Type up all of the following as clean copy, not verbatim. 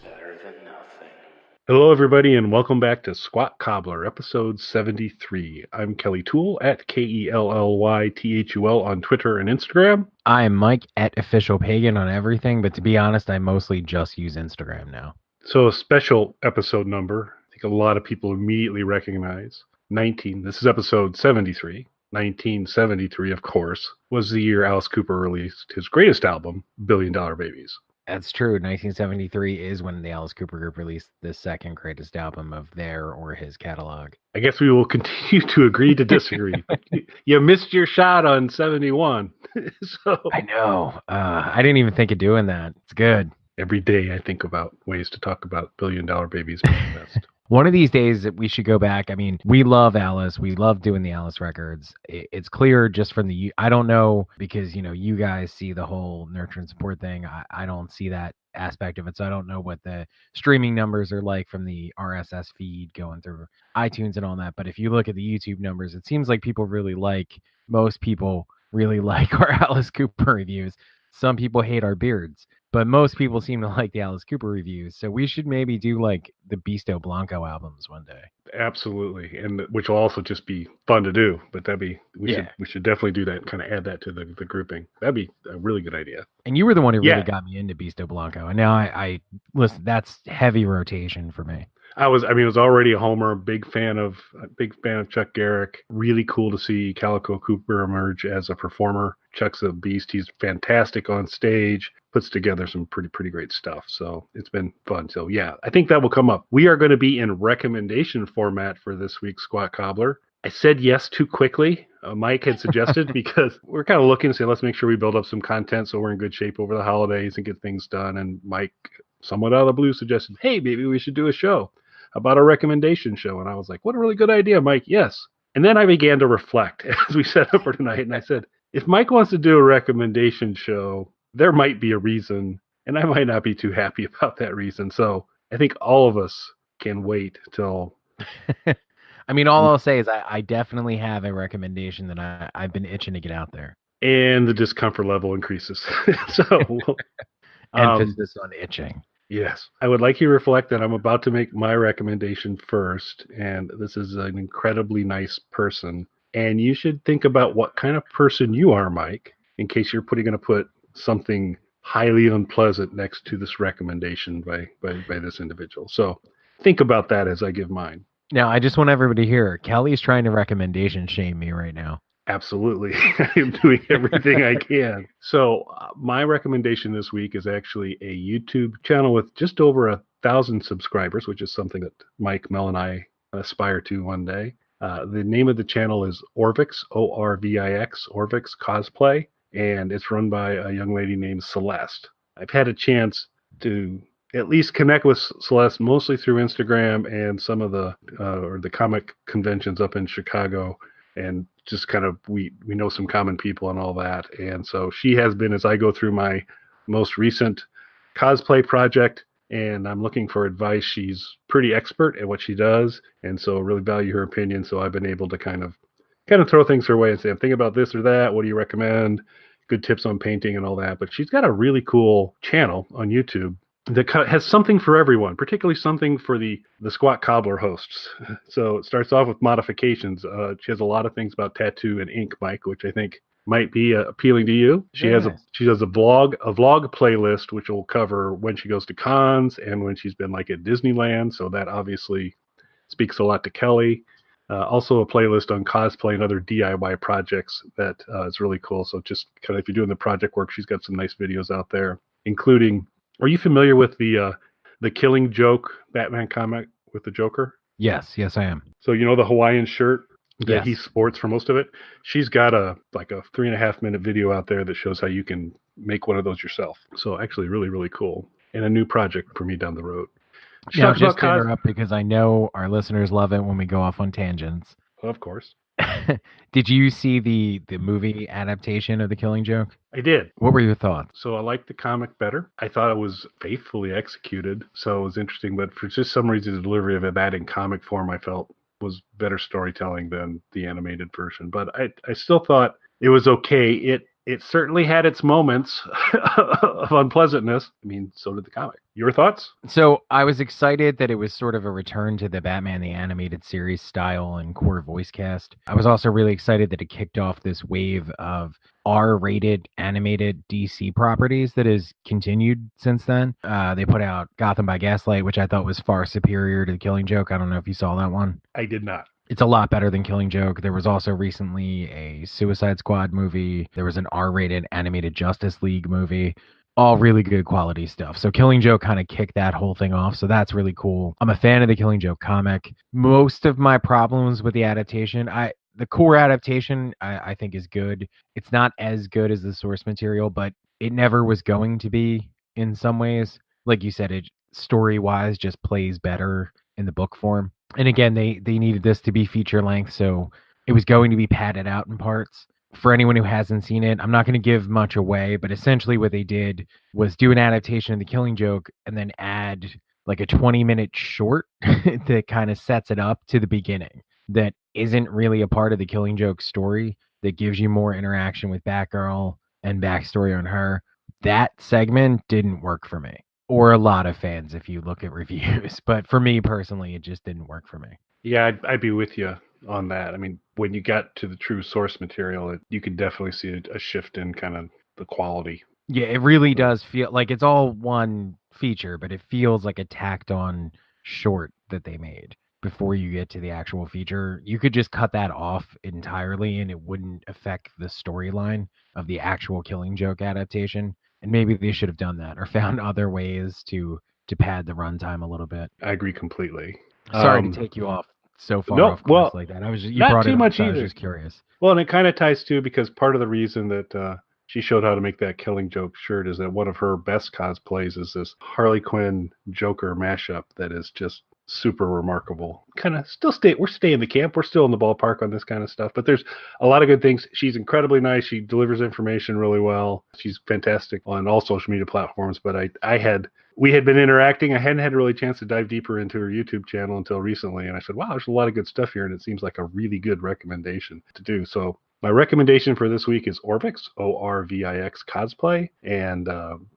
Better than nothing. Hello, everybody, and welcome back to Squat Cobbler, episode 73. I'm Kelly Toole at KELLYTHUL on Twitter and Instagram. I'm Mike at Official Pagan on everything, but to be honest, I mostly just use Instagram now. So, a special episode number, I think a lot of people immediately recognize 19. This is episode 73. 1973, of course, was the year Alice Cooper released his greatest album, Billion Dollar Babies. That's true. 1973 is when the Alice Cooper Group released the second greatest album of their or his catalog. I guess we will continue to agree to disagree. You missed your shot on 71. So I know. I didn't even think of doing that. It's good. Every day I think about ways to talk about Billion Dollar Babies being the best. One of these days that we should go back. I mean, we love Alice. We love doing the Alice records. It's clear just from I don't know because, you guys see the whole nurture and support thing. I don't see that aspect of it. So I don't know what the streaming numbers are like from the RSS feed going through iTunes and all that. But if you look at the YouTube numbers, it seems like most people really like our Alice Cooper reviews. Some people hate our beards. But most people seem to like the Alice Cooper reviews, so we should maybe do like the Beasto Blanco albums one day. Absolutely, and which will also just be fun to do. But we should definitely do that and kind of add that to the grouping. That'd be a really good idea. And you were the one who really got me into Beasto Blanco, and now I listen. That's heavy rotation for me. I was already a homer, big fan of Chuck Garrick. Really cool to see Calico Cooper emerge as a performer. Chuck's a beast. He's fantastic on stage. Puts together some pretty great stuff. So it's been fun. So yeah, I think that will come up. We are going to be in recommendation format for this week's Squat Cobbler. I said yes too quickly. Mike had suggested because we're kind of looking to say, let's make sure we build up some content so we're in good shape over the holidays and get things done. And Mike, somewhat out of the blue, suggested, hey, maybe we should do a show about a recommendation show. And I was like, what a really good idea, Mike. Yes. And then I began to reflect as we set up for tonight. And I said, if Mike wants to do a recommendation show, there might be a reason, and I might not be too happy about that reason. So I think all of us can wait till. I mean, all I'll say is I definitely have a recommendation that I've been itching to get out there. And the discomfort level increases. So emphasis on itching. Yes. I would like you to reflect that I'm about to make my recommendation first, and this is an incredibly nice person. And you should think about what kind of person you are, Mike, in case you're going to put something highly unpleasant next to this recommendation by this individual. So think about that as I give mine. Now, I just want everybody to hear, Kelly's trying to recommendation shame me right now. Absolutely. I am doing everything I can. So my recommendation this week is actually a YouTube channel with just over 1,000 subscribers, which is something that Mike, Mel, and I aspire to one day. The name of the channel is Orvix, Orvix, Orvix Cosplay, and it's run by a young lady named Celeste. I've had a chance to at least connect with Celeste mostly through Instagram and some of the comic conventions up in Chicago, and just kind of we know some common people and all that. And so she has been, as I go through my most recent cosplay project, and I'm looking for advice. She's pretty expert at what she does, and so I really value her opinion. So I've been able to kind of throw things her way and say, I'm thinking about this or that. What do you recommend? Good tips on painting and all that. But she's got a really cool channel on YouTube that has something for everyone, particularly something for the Squat Cobbler hosts. So it starts off with modifications. She has a lot of things about tattoo and ink, Mike, which I think might be appealing to you. She does a vlog playlist, which will cover when she goes to cons and when she's been like at Disneyland. So that obviously speaks a lot to Kelly. Also a playlist on cosplay and other DIY projects that is really cool. So just kind of if you're doing the project work, she's got some nice videos out there, including. Are you familiar with the Killing Joke Batman comic with the Joker? Yes, I am. So you know the Hawaiian shirt that he sports for most of it? She's got a 3.5 minute video out there that shows how you can make one of those yourself. So actually really, really cool. And a new project for me down the road. Now, just to interrupt because I know our listeners love it when we go off on tangents. Of course. Did you see the movie adaptation of The Killing Joke? I did. What were your thoughts? So I liked the comic better. I thought it was faithfully executed, so it was interesting. But for just some reason, the delivery of that in comic form, I felt was better storytelling than the animated version. But I still thought it was okay. it certainly had its moments of unpleasantness. I mean, so did the comic. Your thoughts? So I was excited that it was sort of a return to the Batman the Animated Series style and core voice cast. I was also really excited that it kicked off this wave of R-rated animated DC properties that has continued since then. They put out Gotham by Gaslight, which I thought was far superior to The Killing Joke. I don't know if you saw that one. I did not. It's a lot better than Killing Joke. There was also recently a Suicide Squad movie. There was an R-rated animated Justice League movie. All really good quality stuff. So Killing Joke kind of kicked that whole thing off. So that's really cool. I'm a fan of the Killing Joke comic. Most of my problems with the adaptation, the core adaptation, I think is good. It's not as good as the source material, but it never was going to be in some ways. Like you said, it story-wise just plays better in the book form. And again, they needed this to be feature length, so it was going to be padded out in parts. For anyone who hasn't seen it, I'm not going to give much away, but essentially what they did was do an adaptation of The Killing Joke and then add like a 20-minute short that kind of sets it up to the beginning that isn't really a part of The Killing Joke story, that gives you more interaction with Batgirl and backstory on her. That segment didn't work for me, or a lot of fans if you look at reviews. But for me personally, it just didn't work for me. Yeah, I'd be with you on that. I mean, when you got to the true source material, you could definitely see a shift in kind of the quality. Yeah, it really does feel like it's all one feature, but it feels like a tacked on short that they made before you get to the actual feature. You could just cut that off entirely and it wouldn't affect the storyline of the actual Killing Joke adaptation. And maybe they should have done that or found other ways to pad the runtime a little bit. I agree completely. Sorry to take you off so far No, off course well, like that. You not brought too it up, much so I was either. just curious. Well, and it kind of ties too because part of the reason that she showed how to make that Killing Joke shirt is that one of her best cosplays is this Harley Quinn Joker mashup that is just super remarkable. Kind of we're staying the camp. We're still in the ballpark on this kind of stuff, but there's a lot of good things. She's incredibly nice. She delivers information really well. She's fantastic on all social media platforms, but we had been interacting. I hadn't had a really chance to dive deeper into her YouTube channel until recently, and I said, wow, there's a lot of good stuff here, and it seems like a really good recommendation to do. So my recommendation for this week is Orvix, Orvix Cosplay, and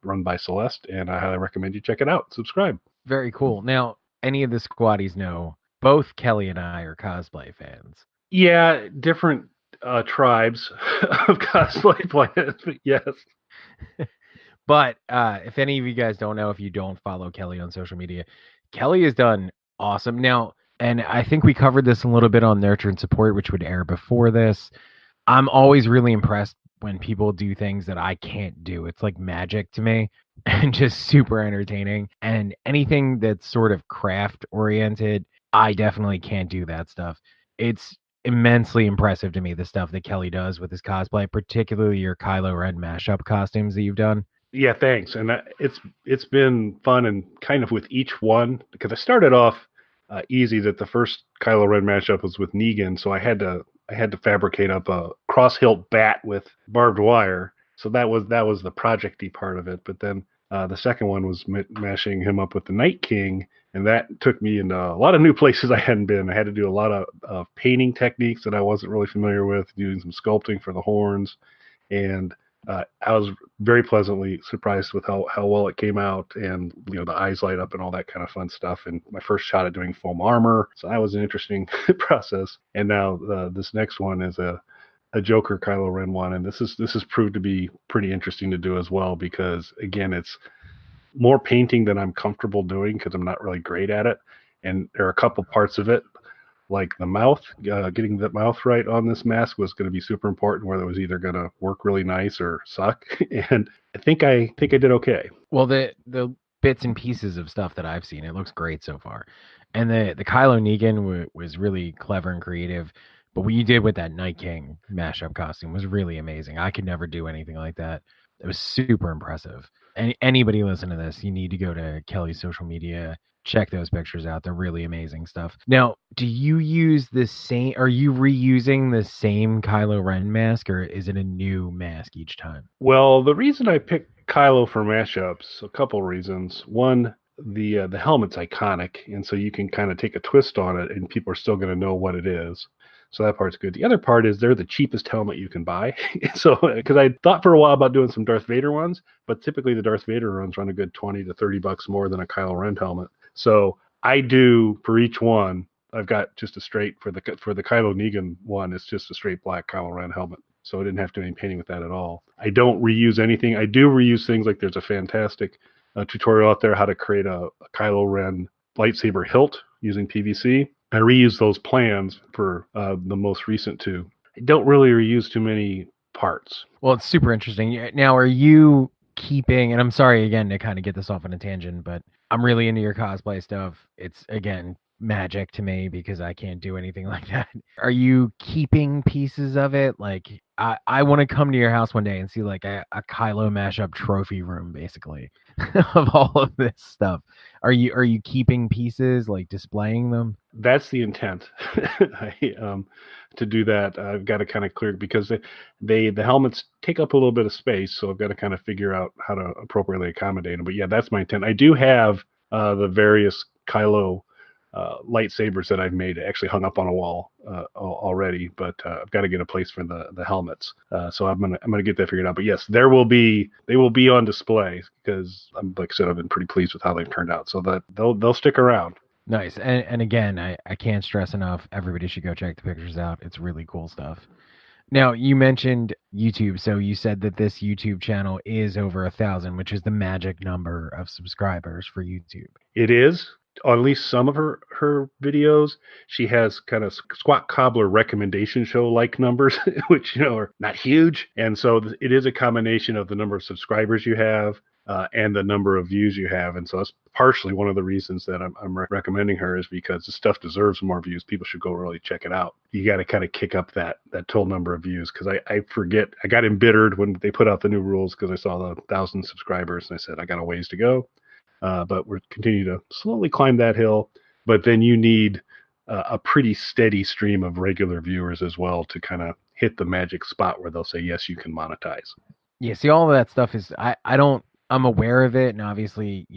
run by Celeste, and I highly recommend you check it out. Subscribe. Very cool. Now, any of the squaddies know, both Kelly and I are cosplay fans. Yeah, different tribes of cosplay players, but yes. But if any of you guys don't know, if you don't follow Kelly on social media, Kelly has done awesome. Now, and I think we covered this a little bit on Nurture and Support, which would air before this. I'm always really impressed when people do things that I can't do. It's like magic to me and just super entertaining. And anything that's sort of craft oriented, I definitely can't do that stuff. It's immensely impressive to me, the stuff that Kelly does with his cosplay, particularly your Kylo Ren mashup costumes that you've done. Yeah, thanks. And it's been fun and kind of with each one because I started off easy that the first Kylo Ren mashup was with Negan, so I had to fabricate up a cross hilt bat with barbed wire. So that was the projecty part of it. But then the second one was mashing him up with the Night King, and that took me into a lot of new places I hadn't been. I had to do a lot of painting techniques that I wasn't really familiar with, doing some sculpting for the horns, and I was very pleasantly surprised with how well it came out, and the eyes light up and all that kind of fun stuff. And my first shot at doing foam armor, so that was an interesting process. And now this next one is a Joker Kylo Ren one, and this has proved to be pretty interesting to do as well because again, it's more painting than I'm comfortable doing because I'm not really great at it, and there are a couple parts of it. Like the mouth, getting the mouth right on this mask was going to be super important, whether it was either going to work really nice or suck. And I think I did okay. Well, the bits and pieces of stuff that I've seen, it looks great so far. And the Kylo Negan was really clever and creative. But what you did with that Night King mashup costume was really amazing. I could never do anything like that. It was super impressive. And anybody listening to this, you need to go to Kelly's social media, check those pictures out. They're really amazing stuff. Now, do you use the same, are you reusing the same Kylo Ren mask, or is it a new mask each time? Well, the reason I picked Kylo for mashups, a couple reasons. One, the helmet's iconic, and so you can kind of take a twist on it, and people are still going to know what it is. So that part's good. The other part is they're the cheapest helmet you can buy. So, because I thought for a while about doing some Darth Vader ones, but typically the Darth Vader ones run a good 20 to 30 bucks more than a Kylo Ren helmet. So I do for each one. I've got just a straight for the Kylo Negan one. It's just a straight black Kylo Ren helmet. So I didn't have to do any painting with that at all. I don't reuse anything. I do reuse things like there's a fantastic tutorial out there how to create a Kylo Ren lightsaber hilt using PVC. I reuse those plans for the most recent two. I don't really reuse too many parts. Well, it's super interesting. Now, are you keeping, and I'm sorry again to kind of get this off on a tangent, but I'm really into your cosplay stuff. It's, again, magic to me because I can't do anything like that. Are you keeping pieces of it? Like, I want to come to your house one day and see like a Kylo mashup trophy room, basically, of all of this stuff. Are you keeping pieces, like displaying them? That's the intent. To do that, I've got to kind of clear because the helmets take up a little bit of space, so I've got to kind of figure out how to appropriately accommodate them. But yeah, that's my intent. I do have the various Kylo lightsabers that I've made actually hung up on a wall already, but I've got to get a place for the helmets. So I'm gonna get that figured out. But yes, they will be on display because like I said, I've been pretty pleased with how they've turned out. So that they'll stick around. Nice. And again, I can't stress enough, everybody should go check the pictures out. It's really cool stuff. Now, you mentioned YouTube. So you said that this YouTube channel is over 1,000, which is the magic number of subscribers for YouTube. It is. On at least some of her videos, she has kind of squat cobbler recommendation show like numbers, which are not huge. And so it is a combination of the number of subscribers you have and the number of views you have. And so that's partially one of the reasons that I'm recommending her is because the stuff deserves more views. People should go really check it out. You got to kind of kick up that total number of views because I forget. I got embittered when they put out the new rules because I saw the 1,000 subscribers and I said, I got a ways to go. But we're continuing to slowly climb that hill. But then you need a pretty steady stream of regular viewers as well to kind of hit the magic spot where they'll say, yes, you can monetize. Yeah, see, all of that stuff is, I'm aware of it. And obviously,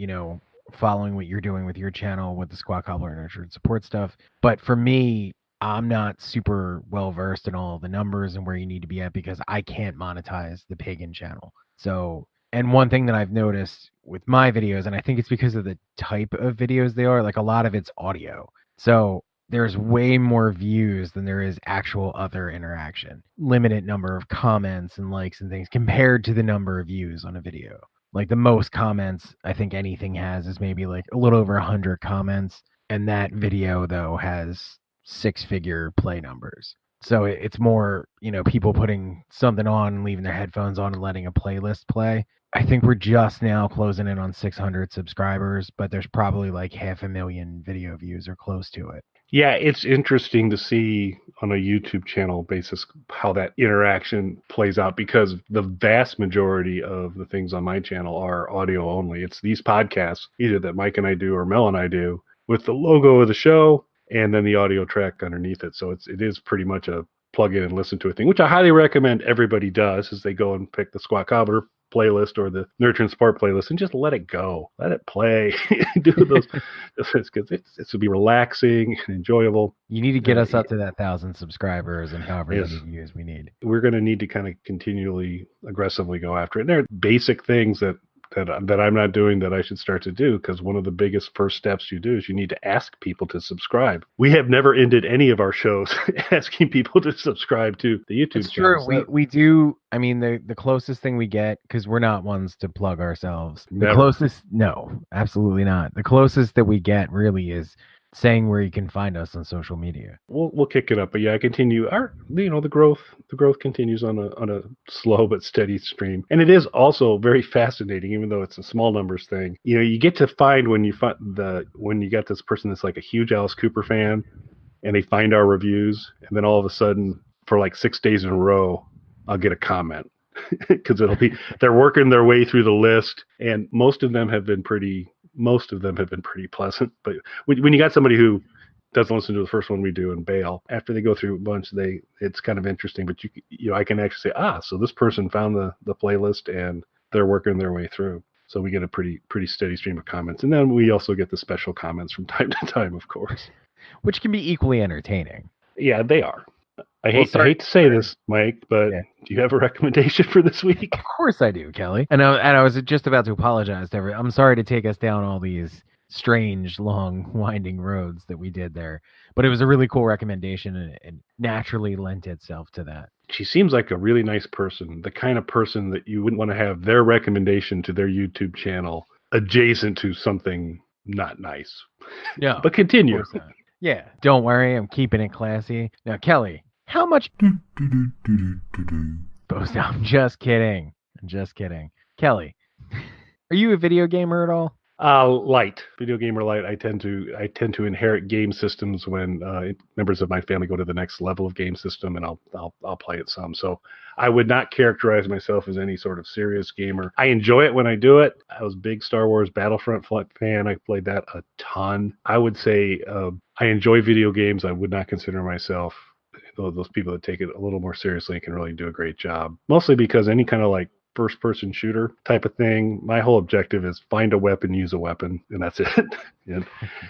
following what you're doing with your channel with the Squat Cobbler Nurture and support stuff. But for me, I'm not super well versed in all the numbers and where you need to be at because I can't monetize the pagan channel. So, and one thing that I've noticed with my videos, and I think it's because of the type of videos they are, like a lot of it's audio. So there's way more views than there is actual other interaction. Limited number of comments and likes and things compared to the number of views on a video. Like the most comments I think anything has is maybe like a little over 100 comments. And that video, though, has 6-figure play numbers. So it's more, people putting something on and leaving their headphones on and letting a playlist play. I think we're just now closing in on 600 subscribers, but there's probably like 500,000 video views or close to it. Yeah, it's interesting to see on a YouTube channel basis how that interaction plays out because the vast majority of the things on my channel are audio only. It's these podcasts, either that Mike and I do or Mel and I do, with the logo of the show and then the audio track underneath it. So it is pretty much a plug in and listen to a thing, which I highly recommend everybody does as they go and pick the Squat Cobbler playlist or the Nurture and Sport playlist and just let it go, let it play. Do those because it's to be relaxing and enjoyable. You need to get us up to that 1,000 subscribers and however Yes. many views we need. We're going to need to kind of continually aggressively go after it. And there are basic things that I'm not doing that I should start to do because one of the biggest first steps you do is you need to ask people to subscribe. We have never ended any of our shows asking people to subscribe to the YouTube channel. It's true. We do. I mean, the closest thing we get, because we're not ones to plug ourselves. Never. The closest, no, absolutely not. The closest that we get really is saying where you can find us on social media. We'll kick it up, but yeah, I continue. The growth continues on a slow but steady stream, and it is also very fascinating, even though it's a small numbers thing. You get to find when you got this person that's like a huge Alice Cooper fan, and they find our reviews, and then all of a sudden, for like 6 days in a row, I'll get a comment because they're working their way through the list, and most of them have been pretty pleasant. But when you got somebody who doesn't listen to the first one we do and bail after they go through a bunch, it's kind of interesting. But I can actually say, so this person found the playlist and they're working their way through. So we get a pretty steady stream of comments, and then we also get the special comments from time to time, of course, which can be equally entertaining. Yeah, they are. I Well, hate to say this, Mike, but Yeah. do you have a recommendation for this week? Of course I do, Kelly. And I was just about to apologize to everyone. I'm sorry to take us down all these strange, long, winding roads that we did there, but it was a really cool recommendation, and it naturally lent itself to that. She seems like a really nice person, the kind of person that you wouldn't want to have their recommendation to their YouTube channel adjacent to something not nice. No, But continue. of course not. Yeah, don't worry, I'm keeping it classy. Now, Kelly, how much? Boast. I'm just kidding. I'm just kidding. Kelly, are you a video gamer at all? Light, video gamer light. I tend to inherit game systems when members of my family go to the next level of game system, and I'll play it some. So I would not characterize myself as any sort of serious gamer. I enjoy it when I do it. I was a big Star Wars Battlefront fan. I played that a ton. I would say I enjoy video games. I would not consider myself those people that take it a little more seriously and can really do a great job. Mostly because any kind of like first-person shooter type of thing, my whole objective is find a weapon, use a weapon, and that's it. And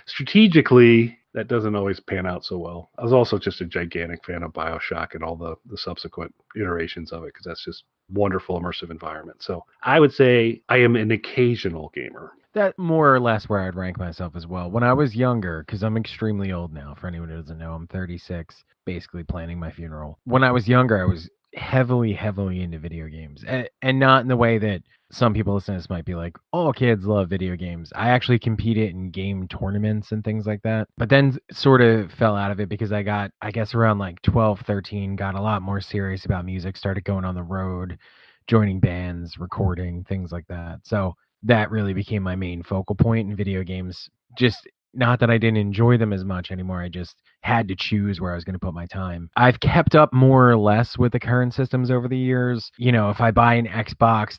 strategically, that doesn't always pan out so well. I was also just a gigantic fan of BioShock and all the subsequent iterations of it, because that's just wonderful immersive environment. So I would say I am an occasional gamer. That more or less where I'd rank myself as well. When I was younger, because I'm extremely old now, for anyone who doesn't know, I'm 36, basically planning my funeral. When I was younger, I was heavily into video games, and not in the way that some people listening to this might be like, all kids love video games. I actually competed in game tournaments and things like that, but then sort of fell out of it because I got, I guess around like 12, 13, got a lot more serious about music, started going on the road, joining bands, recording, things like that. So that really became my main focal point in video games. Just not that I didn't enjoy them as much anymore. I just had to choose where I was going to put my time. I've kept up more or less with the current systems over the years. You know, if I buy an Xbox,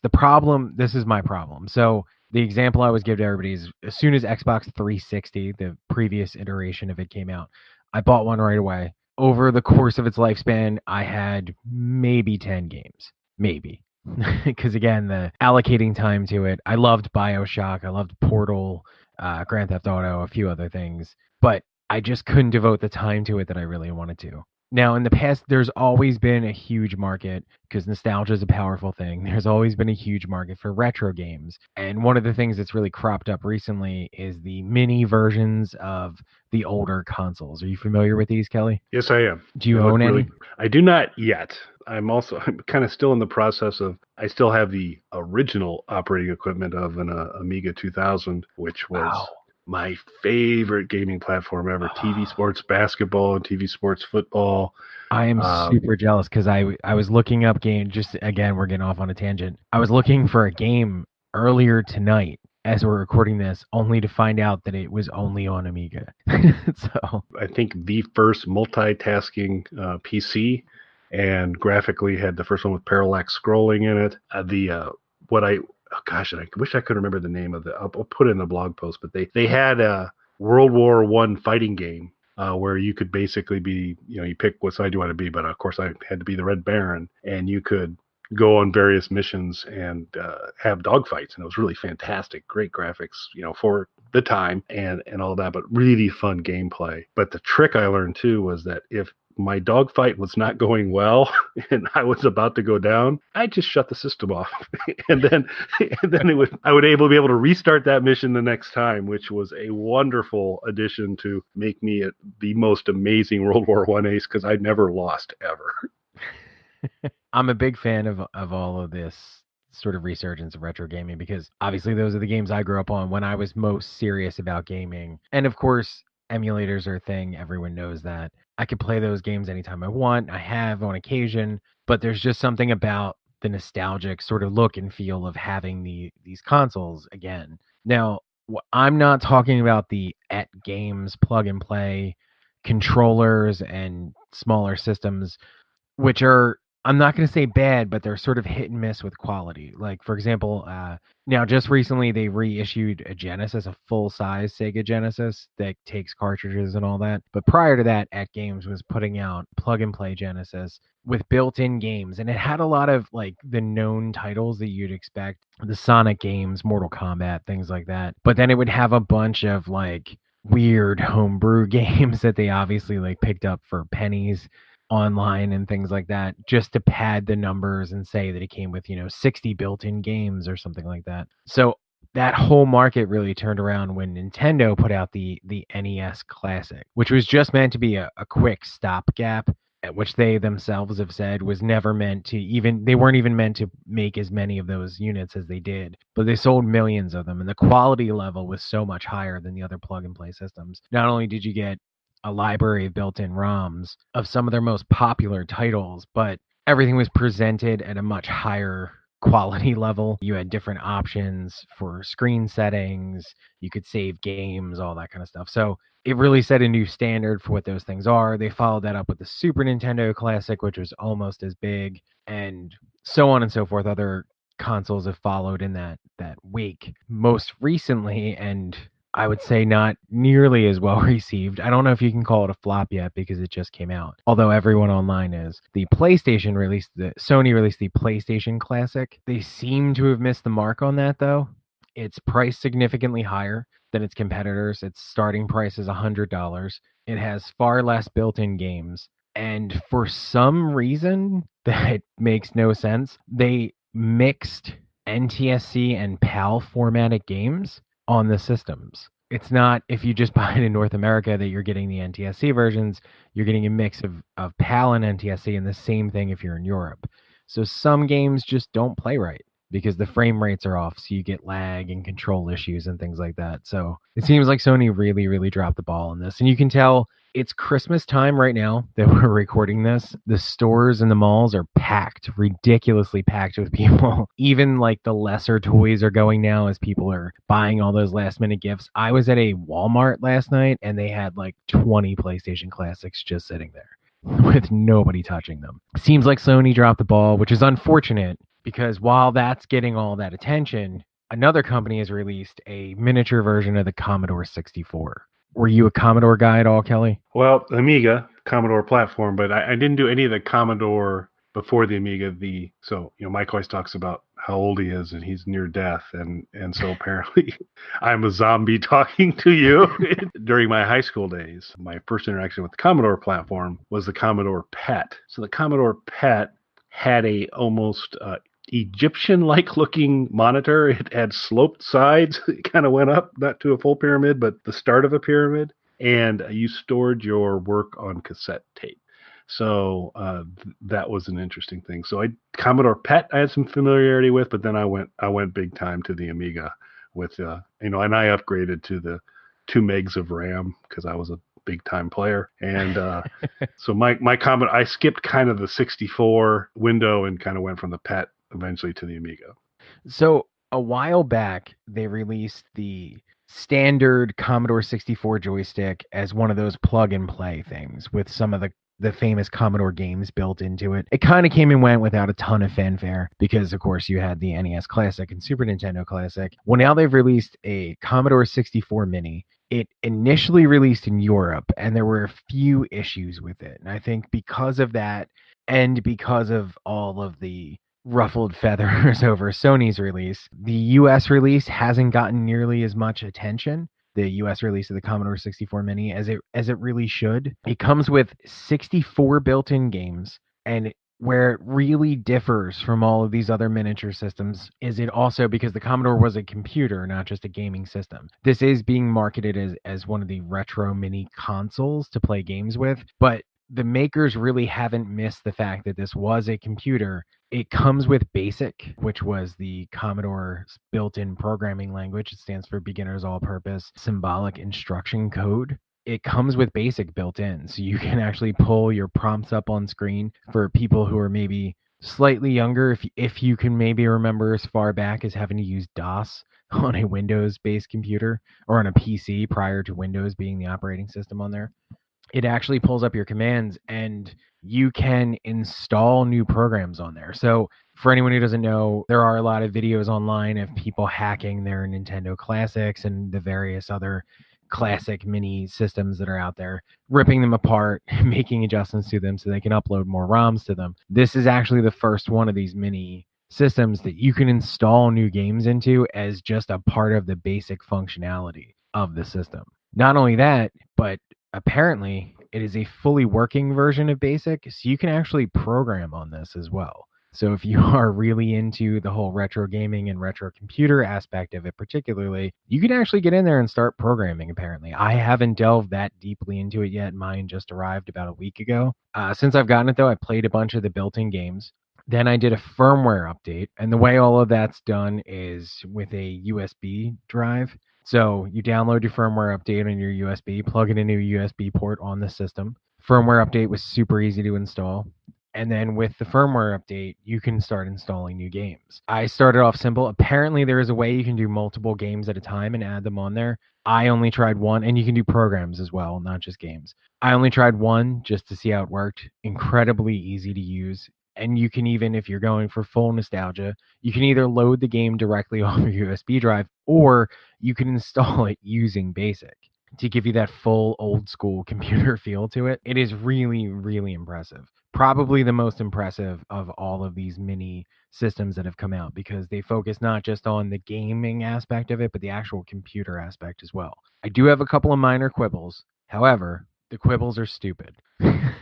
this is my problem. So the example I always give to everybody is as soon as Xbox 360, the previous iteration of it, came out, I bought one right away. Over the course of its lifespan, I had maybe 10 games. Maybe. Because again, the allocating time to it, I loved BioShock, I loved Portal, Grand Theft Auto, a few other things, but I just couldn't devote the time to it that I really wanted to. Now, in the past, there's always been a huge market, because nostalgia is a powerful thing. There's always been a huge market for retro games. And one of the things that's really cropped up recently is the mini versions of the older consoles. Are you familiar with these, Kelly? Yes, I am. Do you own any? I do not yet. I'm kind of still in the process of, I still have the original operating equipment of an Amiga 2000, which was my favorite gaming platform ever. TV sports basketball and TV sports football. I am super jealous because I was looking up game. Just again, we're getting off on a tangent. I was looking for a game earlier tonight as we're recording this, only to find out that it was only on Amiga. So I think the first multitasking PC, and graphically had the first one with parallax scrolling in it. I wish I could remember the name of it. I'll put it in the blog post, but they had a World War I fighting game where you could basically be, you pick what side you want to be, but of course I had to be the Red Baron, and you could go on various missions and have dogfights, and it was really fantastic, great graphics, for the time and all that, but really fun gameplay. But the trick I learned too was that if my dogfight was not going well and I was about to go down, I just shut the system off, and then I would be able to restart that mission the next time, which was a wonderful addition to make me the most amazing World War I ace, because I never lost ever. I'm a big fan of all of this sort of resurgence of retro gaming, because obviously those are the games I grew up on when I was most serious about gaming. And of course, emulators are a thing. Everyone knows that. I could play those games anytime I want. I have on occasion, but there's just something about the nostalgic sort of look and feel of having these consoles again. Now, I'm not talking about the at games plug and play controllers and smaller systems, which are, I'm not going to say bad, but they're sort of hit and miss with quality. Like, for example, now just recently they reissued a Genesis, a full-size Sega Genesis that takes cartridges and all that. But prior to that, At Games was putting out plug-and-play Genesis with built-in games. And it had a lot of, like, the known titles that you'd expect. The Sonic games, Mortal Kombat, things like that. But then it would have a bunch of, like, weird homebrew games that they obviously, like, picked up for pennies online and things like that, just to pad the numbers and say that it came with, 60 built-in games or something like that. So that whole market really turned around when Nintendo put out the NES Classic, which was just meant to be a quick stopgap, which they themselves have said was never meant to they weren't even meant to make as many of those units as they did, but they sold millions of them, and the quality level was so much higher than the other plug-and-play systems. Not only did you get a library of built-in ROMs of some of their most popular titles, but everything was presented at a much higher quality level. You had different options for screen settings, you could save games, all that kind of stuff. So it really set a new standard for what those things are. They followed that up with the Super Nintendo Classic, which was almost as big, and so on and so forth. Other consoles have followed in that wake. Most recently, and I would say not nearly as well received. I don't know if you can call it a flop yet because it just came out, although everyone online is. Sony released the PlayStation Classic. They seem to have missed the mark on that, though. It's priced significantly higher than its competitors. Its starting price is $100. It has far less built-in games. And for some reason that makes no sense, they mixed NTSC and PAL formatted games on the systems. It's not, if you just buy it in North America, that you're getting the NTSC versions. You're getting a mix of PAL and NTSC, and the same thing if you're in Europe. So some games just don't play right because the frame rates are off, so you get lag and control issues and things like that. So it seems like Sony really, really dropped the ball on this. And you can tell it's Christmas time right now that we're recording this. The stores and the malls are packed, ridiculously packed with people. Even like the lesser toys are going now as people are buying all those last minute gifts. I was at a Walmart last night and they had like 20 PlayStation Classics just sitting there with nobody touching them. Seems like Sony dropped the ball, which is unfortunate because while that's getting all that attention, another company has released a miniature version of the Commodore 64. Were you a Commodore guy at all, Kelly? Well, Amiga, Commodore platform, but I didn't do any of the Commodore before the Amiga. So Mike always talks about how old he is and he's near death, and so apparently I'm a zombie talking to you. During my high school days, my first interaction with the Commodore platform was the Commodore PET. So the Commodore PET had a almost Egyptian-like looking monitor. It had sloped sides. It kind of went up, not to a full pyramid, but the start of a pyramid. And you stored your work on cassette tape. So that was an interesting thing. So Commodore PET I had some familiarity with, but then I went big time to the Amiga with and I upgraded to the 2 megs of RAM because I was a big time player. And so my Commodore, I skipped kind of the 64 window and kind of went from the PET eventually to the Amiga. So a while back, they released the standard Commodore 64 joystick as one of those plug and play things with some of the famous Commodore games built into it. It kind of came and went without a ton of fanfare because, of course, you had the NES Classic and Super Nintendo Classic. Well, now they've released a Commodore 64 Mini. It initially released in Europe, and there were a few issues with it. And I think because of that, and because of all of the ruffled feathers over Sony's release, the US release hasn't gotten nearly as much attention, the US release of the Commodore 64 Mini, as it really should. It comes with 64 built-in games, and where it really differs from all of these other miniature systems is it also, because the Commodore was a computer, not just a gaming system. This is being marketed as one of the retro mini consoles to play games with, but the makers really haven't missed the fact that this was a computer. It comes with BASIC, which was the Commodore's built-in programming language. It stands for Beginner's All-Purpose Symbolic Instruction Code. It comes with BASIC built in, so you can actually pull your prompts up on screen for people who are maybe slightly younger. If you can maybe remember as far back as having to use DOS on a Windows-based computer or on a PC prior to Windows being the operating system on there. It actually pulls up your commands and you can install new programs on there. So for anyone who doesn't know, there are a lot of videos online of people hacking their Nintendo Classics and the various other classic mini systems that are out there, ripping them apart, making adjustments to them so they can upload more ROMs to them. This is actually the first one of these mini systems that you can install new games into as just a part of the basic functionality of the system. Not only that, but apparently it is a fully working version of BASIC, so you can actually program on this as well. So if you are really into the whole retro gaming and retro computer aspect of it particularly, you can actually get in there and start programming, apparently. I haven't delved that deeply into it yet. Mine just arrived about a week ago. Since I've gotten it, though, I played a bunch of the built-in games. Then I did a firmware update, and the way all of that's done is with a USB drive. So you download your firmware update on your USB, plug in a new USB port on the system. Firmware update was super easy to install. And then with the firmware update, you can start installing new games. I started off simple. Apparently, there is a way you can do multiple games at a time and add them on there. I only tried one, and you can do programs as well, not just games. I only tried one just to see how it worked. Incredibly easy to use. And you can even, if you're going for full nostalgia, you can either load the game directly off your USB drive, or you can install it using BASIC to give you that full old school computer feel to it. It is really, really impressive. Probably the most impressive of all of these mini systems that have come out, because they focus not just on the gaming aspect of it, but the actual computer aspect as well. I do have a couple of minor quibbles. However, the quibbles are stupid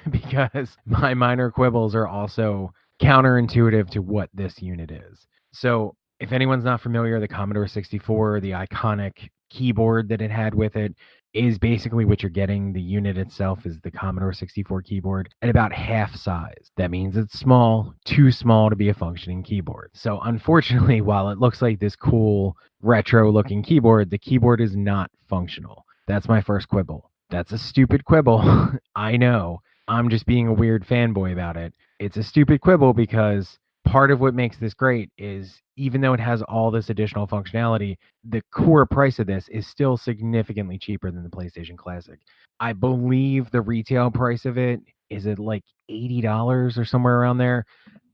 because my minor quibbles are also counterintuitive to what this unit is. So if anyone's not familiar, the Commodore 64, the iconic keyboard that it had with it, is basically what you're getting. The unit itself is the Commodore 64 keyboard at about half size. That means it's small, too small to be a functioning keyboard. So unfortunately, while it looks like this cool retro looking keyboard, the keyboard is not functional. That's my first quibble. That's a stupid quibble. I know. I'm just being a weird fanboy about it. It's a stupid quibble because part of what makes this great is, even though it has all this additional functionality, the core price of this is still significantly cheaper than the PlayStation Classic. I believe the retail price of it is at like $80 or somewhere around there.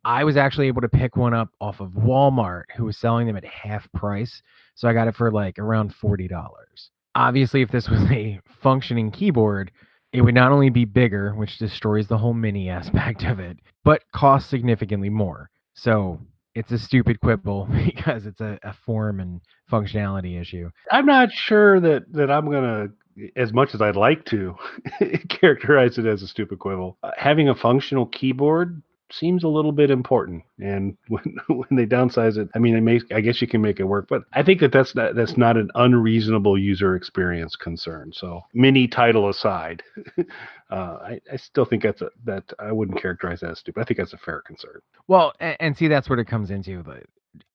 I was actually able to pick one up off of Walmart, who was selling them at half price. So I got it for like around $40. Obviously, if this was a functioning keyboard, it would not only be bigger, which destroys the whole mini aspect of it, but cost significantly more. So it's a stupid quibble because it's a form and functionality issue. I'm not sure that I'm going to, as much as I'd like to, characterize it as a stupid quibble. Having a functional keyboard seems a little bit important, and when they downsize it, I mean, I guess you can make it work, but I think that's not an unreasonable user experience concern. So mini title aside, I still think that I wouldn't characterize that as stupid. I think that's a fair concern. Well, and see, that's what it comes into. But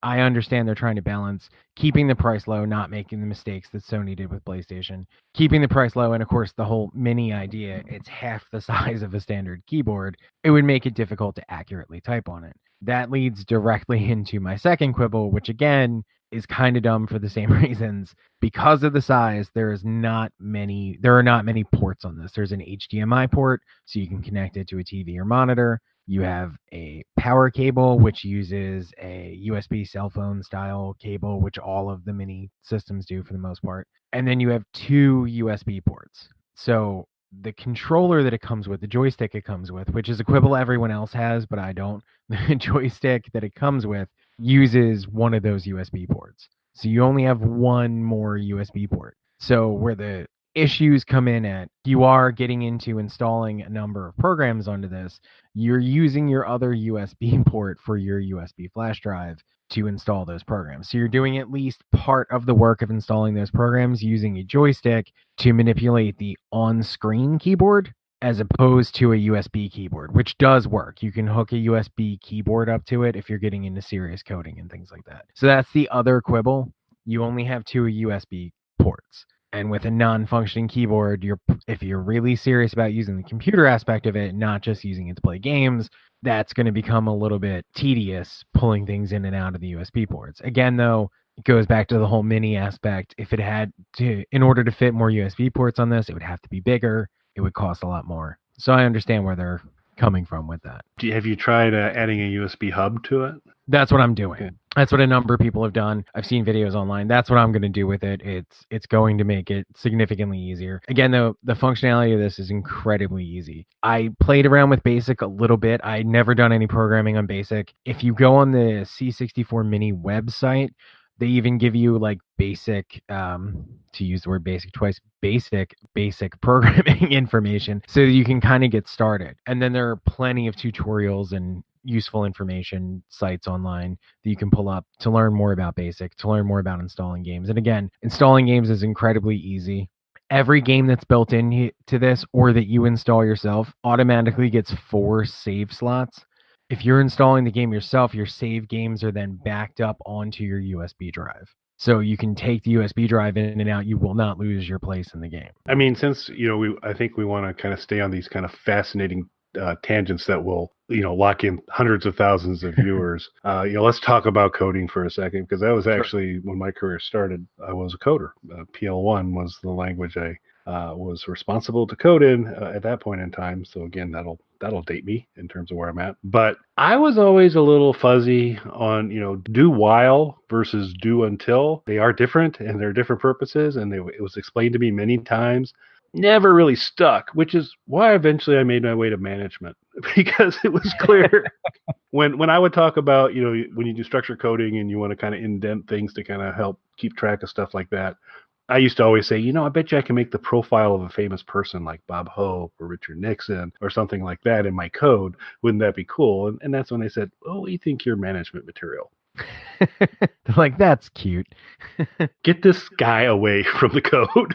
I understand they're trying to balance keeping the price low, not making the mistakes that Sony did with PlayStation, keeping the price low, and of course the whole mini idea, it's half the size of a standard keyboard. It would make it difficult to accurately type on it. That leads directly into my second quibble, which again is kind of dumb for the same reasons. Because of the size, there are not many ports on this. There's an HDMI port, so you can connect it to a TV or monitor. You have a power cable, which uses a USB cell phone style cable, which all of the mini systems do for the most part. And then you have two USB ports. So the controller that it comes with, the joystick it comes with, which is a quibble everyone else has, but I don't, the joystick that it comes with uses one of those USB ports. So you only have one more USB port. So where the issues come in at, you are getting into installing a number of programs onto this, you're using your other USB port for your USB flash drive to install those programs. So you're doing at least part of the work of installing those programs using a joystick to manipulate the on-screen keyboard as opposed to a USB keyboard, which does work. You can hook a USB keyboard up to it if you're getting into serious coding and things like that. So that's the other quibble. You only have two USB ports. And with a non-functioning keyboard, if you're really serious about using the computer aspect of it, not just using it to play games, that's going to become a little bit tedious pulling things in and out of the USB ports. Again, though, it goes back to the whole mini aspect. If it had to, in order to fit more USB ports on this, it would have to be bigger. It would cost a lot more. So I understand where they're coming from with that. Have you tried adding a USB hub to it? That's what I'm doing. Okay. That's what a number of people have done. I've seen videos online. That's what I'm going to do with it. It's going to make it significantly easier. Again, though, the functionality of this is incredibly easy. I played around with BASIC a little bit. I'd never done any programming on BASIC. If you go on the C64 Mini website, They even give you like basic, to use the word basic twice, basic programming information so that you can kind of get started. And then there are plenty of tutorials and useful information sites online that you can pull up to learn more about basic, to learn more about installing games. And again, installing games is incredibly easy. Every game that's built into this or that you install yourself automatically gets 4 save slots. If you're installing the game yourself, your save games are then backed up onto your USB drive. So you can take the USB drive in and out. You will not lose your place in the game. I mean, since I think we want to kind of stay on these kind of fascinating tangents that will lock in hundreds of thousands of viewers. Let's talk about coding for a second, because that was actually when my career started. I was a coder. PL1 was the language I was responsible to code in at that point in time. So again, that'll date me in terms of where I'm at. But I was always a little fuzzy on do while versus do until. They are different and they're different purposes, and it was explained to me many times. Never really stuck, which is why eventually I made my way to management, because it was clear when I would talk about, when you do structured coding and you want to kind of indent things to kind of help keep track of stuff like that. I used to always say, I bet you I can make the profile of a famous person like Bob Hope or Richard Nixon or something like that in my code. Wouldn't that be cool? And that's when they said, oh, we think you're management material. They're like, that's cute. Get this guy away from the code.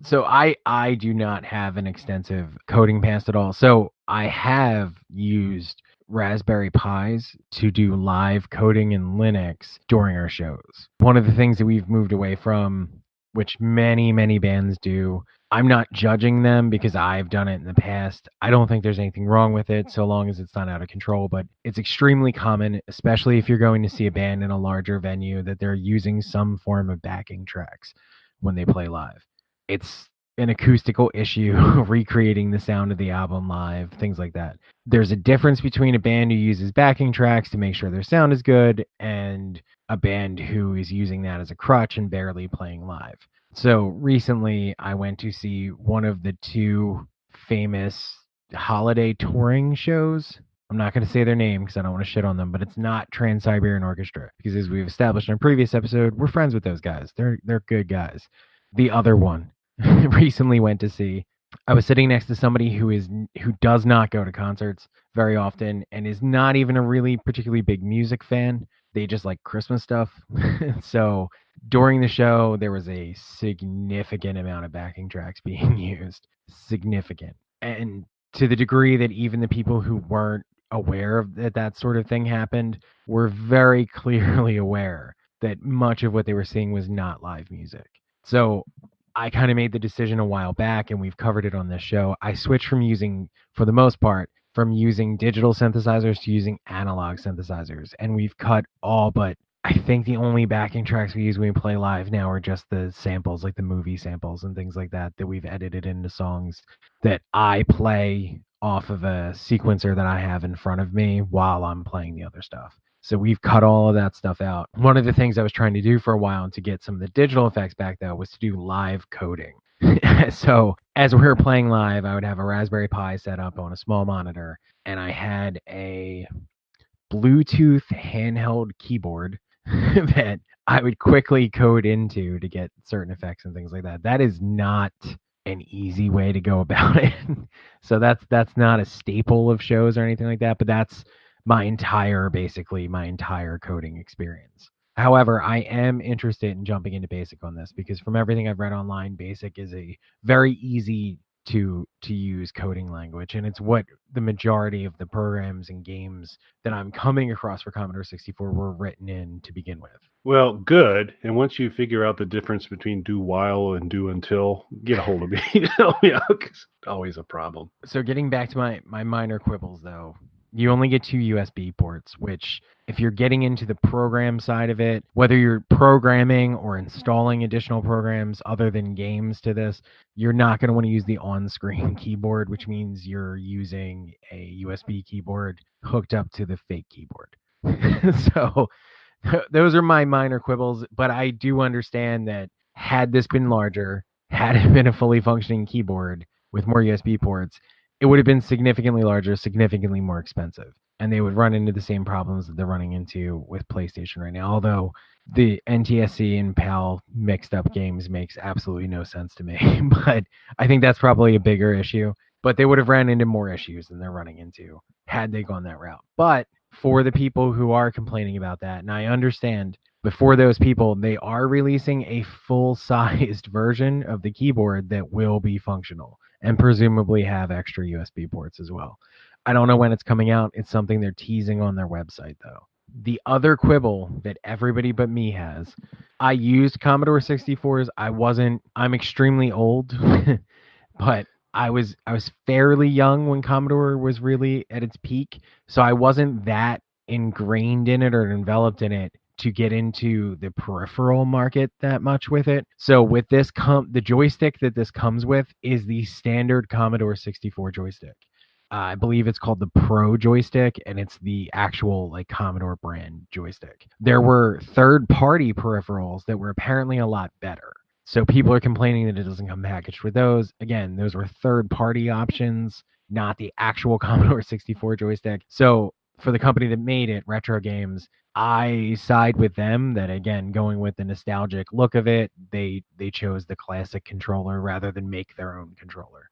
So I do not have an extensive coding past at all. So I have used Raspberry Pis to do live coding in Linux during our shows. One of the things that we've moved away from, which many, many bands do, I'm not judging them because I've done it in the past. I don't think there's anything wrong with it so long as it's not out of control, but it's extremely common, especially if you're going to see a band in a larger venue, that they're using some form of backing tracks when they play live. It's an acoustical issue, recreating the sound of the album live, things like that. There's a difference between a band who uses backing tracks to make sure their sound is good and a band who is using that as a crutch and barely playing live. So recently I went to see one of the 2 famous holiday touring shows. I'm not going to say their name because I don't want to shit on them, but it's not Trans-Siberian Orchestra, because as we've established in a previous episode, we're friends with those guys. They're good guys. The other one recently went to see. I was sitting next to somebody who does not go to concerts very often and is not even a really particularly big music fan. They just like Christmas stuff. So during the show, there was a significant amount of backing tracks being used. Significant. And to the degree that even the people who weren't aware of that sort of thing happened were very clearly aware that much of what they were seeing was not live music. So I kind of made the decision a while back, and we've covered it on this show. I switched from using, for the most part, from using digital synthesizers to using analog synthesizers. And we've cut all but, I think the only backing tracks we use when we play live now are just the samples, like the movie samples and things like that we've edited into songs that I play off of a sequencer that I have in front of me while I'm playing the other stuff. So we've cut all of that stuff out. One of the things I was trying to do for a while and to get some of the digital effects back, though, was to do live coding. So as we were playing live, I would have a Raspberry Pi set up on a small monitor, and I had a Bluetooth handheld keyboard that I would quickly code into to get certain effects and things like that. That is not an easy way to go about it. So that's not a staple of shows or anything like that, but that's my entire coding experience. However, I am interested in jumping into BASIC on this because from everything I've read online, BASIC is a very easy to use coding language, and it's what the majority of the programs and games that I'm coming across for Commodore 64 were written in to begin with. Well, good. And once you figure out the difference between do while and do until, get a hold of me. Yeah, it's always a problem. So getting back to my minor quibbles, though, you only get 2 USB ports, which if you're getting into the program side of it, whether you're programming or installing additional programs other than games to this, you're not going to want to use the on-screen keyboard, which means you're using a USB keyboard hooked up to the fake keyboard. So those are my minor quibbles, but I do understand that had this been larger, had it been a fully functioning keyboard with more USB ports, it would have been significantly larger, significantly more expensive. and they would run into the same problems that they're running into with PlayStation right now. Although the NTSC and PAL mixed up games makes absolutely no sense to me, but I think that's probably a bigger issue. But they would have ran into more issues than they're running into had they gone that route. But for the people who are complaining about that, and I understand, but for those people, they are releasing a full-sized version of the keyboard that will be functional and presumably have extra USB ports as well. I don't know when it's coming out. It's something they're teasing on their website, though. The other quibble that everybody but me has, I used Commodore 64s. I'm extremely old, but I was fairly young when Commodore was really at its peak, so I wasn't that ingrained in it or enveloped in it to get into the peripheral market that much with it. So with this the joystick that this comes with is the standard Commodore 64 joystick. I believe it's called the Pro joystick, and it's the actual like Commodore brand joystick. There were third-party peripherals that were apparently a lot better. So people are complaining that it doesn't come packaged with those. Again, those were third-party options, not the actual Commodore 64 joystick. So for the company that made it, Retro Games, I side with them that, again, going with the nostalgic look of it, they chose the classic controller rather than make their own controller.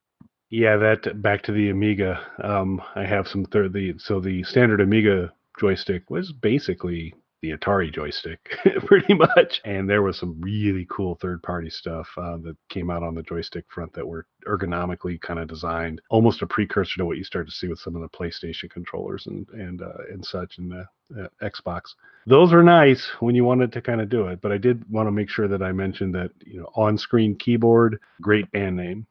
Yeah, that back to the Amiga. I have some the standard Amiga joystick was basically the Atari joystick, pretty much. And there was some really cool third-party stuff that came out on the joystick front that were ergonomically kind of designed, almost a precursor to what you start to see with some of the PlayStation controllers and such, and the Xbox. Those are nice when you wanted to kind of do it, but I did want to make sure that I mentioned that on-screen keyboard, great band name.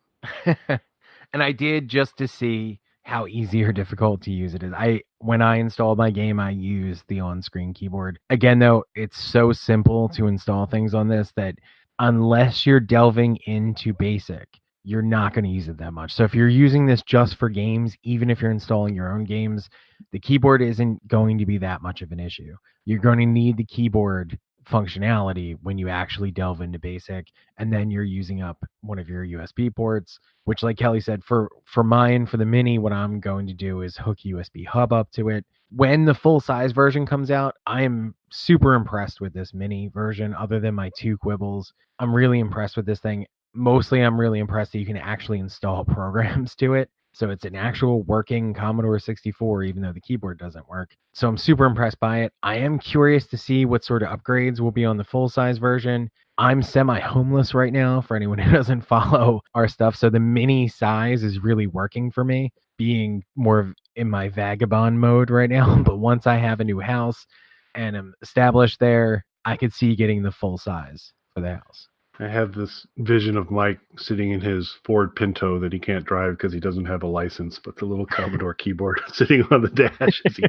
And I did just to see how easy or difficult to use it is. When I installed my game, I used the on-screen keyboard. Again, though, it's so simple to install things on this that unless you're delving into basic, you're not going to use it that much. So if you're using this just for games, even if you're installing your own games, the keyboard isn't going to be that much of an issue. You're going to need the keyboard functionality when you actually delve into basic, and then you're using up one of your USB ports, which, like Kelly said, for mine, for the Mini, what I'm going to do is hook USB hub up to it. When the full size version comes out, I am super impressed with this Mini version. Other than my two quibbles, I'm really impressed with this thing. Mostly I'm really impressed that you can actually install programs to it. So it's an actual working Commodore 64, even though the keyboard doesn't work. So I'm super impressed by it. I am curious to see what sort of upgrades will be on the full-size version. I'm semi-homeless right now for anyone who doesn't follow our stuff. So the mini size is really working for me, being more in my vagabond mode right now. But once I have a new house and I'm established there, I could see getting the full size for the house. I have this vision of Mike sitting in his Ford Pinto that he can't drive because he doesn't have a license, but the little Commodore keyboard sitting on the dash as he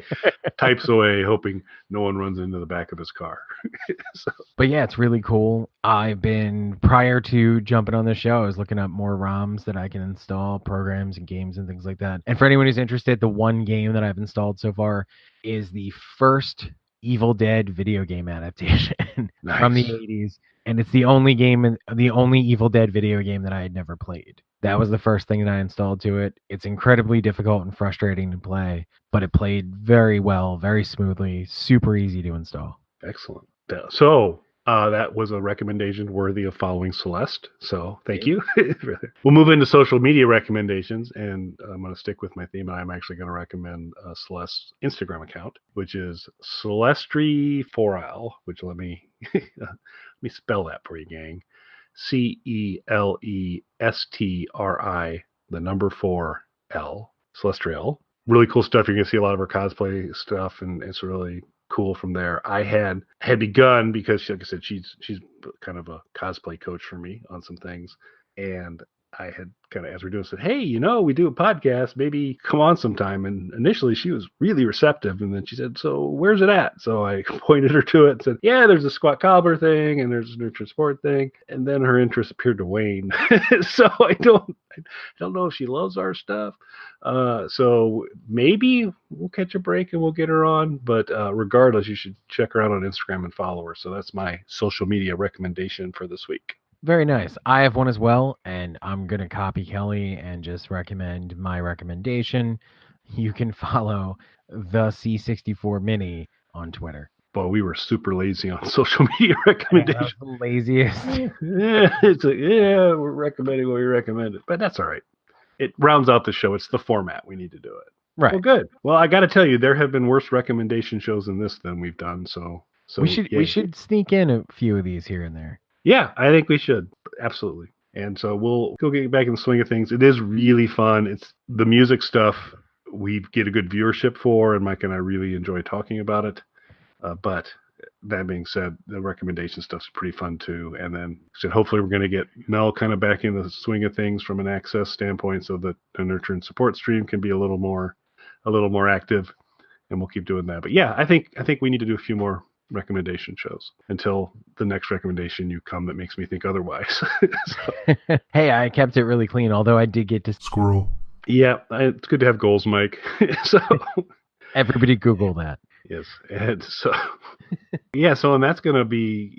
types away, hoping no one runs into the back of his car. So. But yeah, it's really cool. Prior to jumping on the show, I was looking up more ROMs that I can install, programs and games and things like that. And for anyone who's interested, the one game that I've installed so far is the first Evil Dead video game adaptation from the 80s. And it's the only Evil Dead video game that I had never played. That was the first thing that I installed to it. It's incredibly difficult and frustrating to play, but it played very well, very smoothly, super easy to install. Excellent. So that was a recommendation worthy of following Celeste. So thank you. We'll move into social media recommendations, and I'm going to stick with my theme. And I'm actually going to recommend Celeste's Instagram account, which is Celestri4L, which let me spell that for you, gang. CELESTRI, the number 4L, Celestial. Really cool stuff. You're going to see a lot of her cosplay stuff, and it's really cool from there. I had begun because, like I said, she's kind of a cosplay coach for me on some things, and I had kind of, as we're doing, said, hey, we do a podcast, maybe come on sometime. And initially she was really receptive, and then she said, so where's it at? So I pointed her to it and said, yeah, there's a Squat Cobbler thing and there's a Nurture Sport thing. And then her interest appeared to wane. So I don't know if she loves our stuff. So maybe we'll catch a break and we'll get her on. But regardless, you should check her out on Instagram and follow her. So that's my social media recommendation for this week. Very nice. I have one as well, and I'm going to copy Kelly and just recommend my recommendation. you can follow the C64 Mini on Twitter. But we were super lazy on social media Yeah, recommendations. the laziest. It's like, yeah, we're recommending what we recommended, but that's all right. It rounds out the show. It's the format. We need to do it. Right. Well, good. Well, I got to tell you, there have been worse recommendation shows than this than we've done. So we should sneak in a few of these here and there. Yeah, I think we should. Absolutely. And so we'll go get back in the swing of things. It is really fun. It's the music stuff we get a good viewership for, and Mike and I really enjoy talking about it. But that being said, the recommendation stuff's pretty fun too. And then hopefully we're going to get Mel kind of back in the swing of things from an access standpoint, so that the nurture and support stream can be a little more active, and we'll keep doing that. But yeah, I think we need to do a few more recommendation shows until the next recommendation you come that makes me think otherwise. Hey, I kept it really clean, although I did get to Squirrel. Yeah, it's good to have goals, Mike. So everybody Google that. yes, and so yeah, so and that's gonna be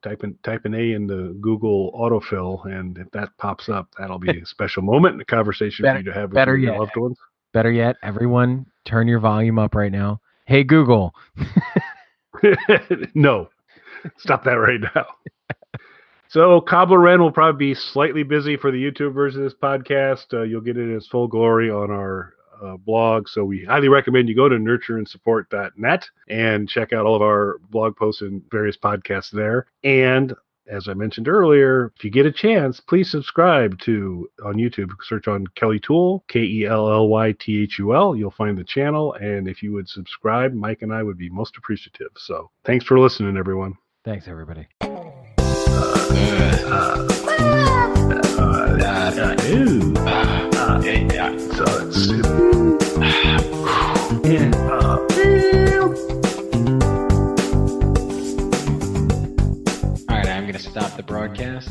typing A into Google autofill, and if that pops up, that'll be a special moment in a conversation for you to have with your loved ones. Better yet, everyone, turn your volume up right now. Hey Google. No, stop that right now. So Cobbler Ren will probably be slightly busy for the YouTube version of this podcast. You'll get it in its full glory on our blog. So we highly recommend you go to nurtureandsupport.net and check out all of our blog posts and various podcasts there. And as I mentioned earlier, if you get a chance, please subscribe on YouTube. Search on Kelly Tool, KELLYTHUL. You'll find the channel. And if you would subscribe, Mike and I would be most appreciative. So thanks for listening, everyone. Thanks, everybody. All right, I'm going to stop the broadcast.